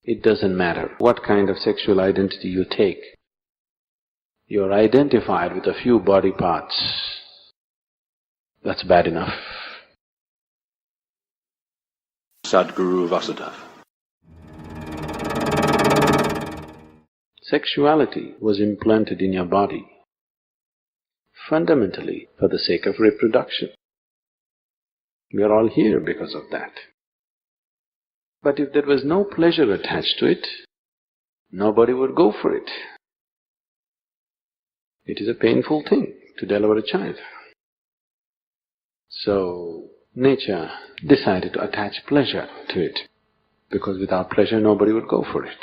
It doesn't matter what kind of sexual identity you take. You're identified with a few body parts. That's bad enough. Sadhguru Vasudhava. Sexuality was implanted in your body fundamentally for the sake of reproduction. We are all here because of that. But if there was no pleasure attached to it, nobody would go for it. It is a painful thing to deliver a child. So, nature decided to attach pleasure to it, because without pleasure nobody would go for it.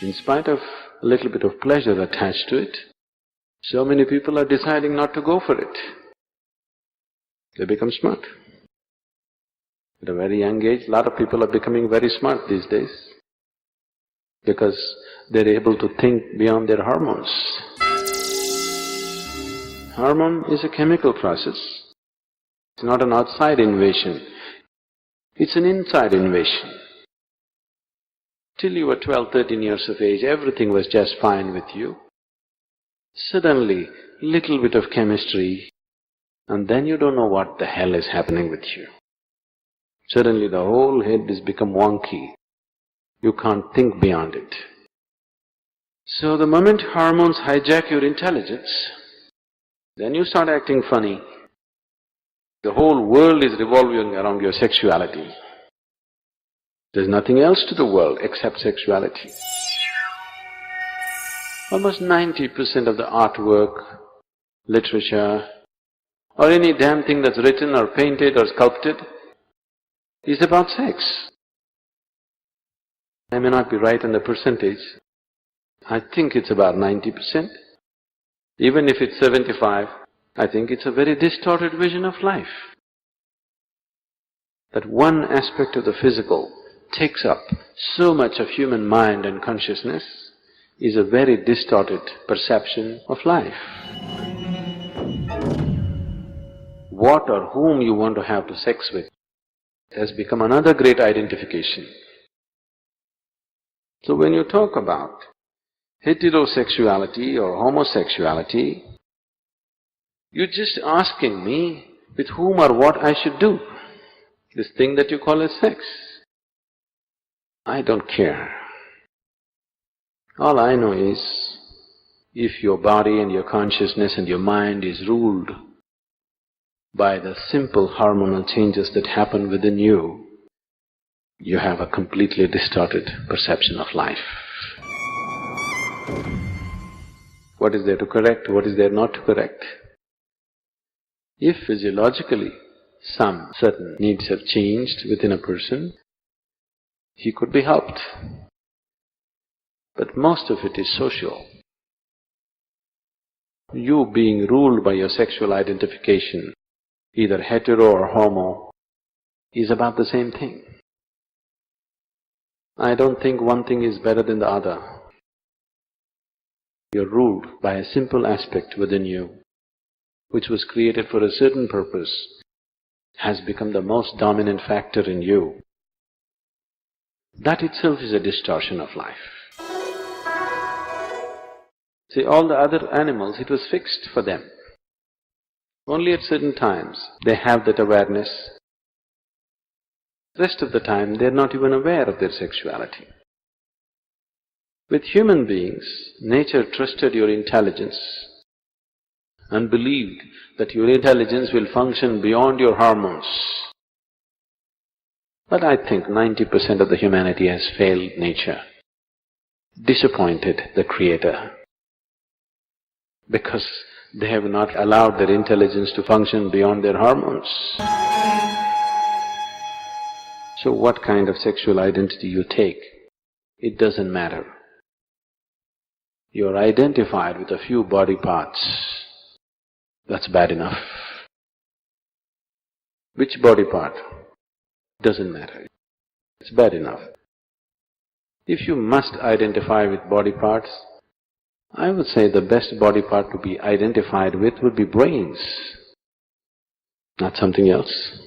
In spite of a little bit of pleasure attached to it, so many people are deciding not to go for it. They become smart. At a very young age, a lot of people are becoming very smart these days because they're able to think beyond their hormones. Hormone is a chemical process. It's not an outside invasion, it's an inside invasion. Till you were 12, 13 years of age, everything was just fine with you. Suddenly, little bit of chemistry, and then you don't know what the hell is happening with you. Suddenly the whole head has become wonky. You can't think beyond it. So the moment hormones hijack your intelligence, then you start acting funny. The whole world is revolving around your sexuality. There's nothing else to the world except sexuality. Almost 90% of the artwork, literature, or any damn thing that's written or painted or sculpted is about sex. I may not be right on the percentage. I think it's about 90%. Even if it's 75, I think it's a very distorted vision of life. That one aspect of the physical takes up so much of human mind and consciousness is a very distorted perception of life. What or whom you want to have sex with has become another great identification. So when you talk about heterosexuality or homosexuality, you're just asking me with whom or what I should do, this thing that you call as sex. I don't care. All I know is, if your body and your consciousness and your mind is ruled by the simple hormonal changes that happen within you, you have a completely distorted perception of life. What is there to correct? What is there not to correct? If physiologically some certain needs have changed within a person, he could be helped. But most of it is social. You being ruled by your sexual identification, either hetero or homo, is about the same thing. I don't think one thing is better than the other. You're ruled by a simple aspect within you, which was created for a certain purpose, has become the most dominant factor in you. That itself is a distortion of life. See, all the other animals, it was fixed for them. Only at certain times they have that awareness. Rest of the time they're not even aware of their sexuality. With human beings, nature trusted your intelligence and believed that your intelligence will function beyond your hormones. But I think 90% of the humanity has failed nature, disappointed the Creator, because they have not allowed their intelligence to function beyond their hormones. So what kind of sexual identity you take, it doesn't matter. You're identified with a few body parts. That's bad enough. Which body part? Doesn't matter. It's bad enough. If you must identify with body parts, I would say the best body part to be identified with would be brains, not something else.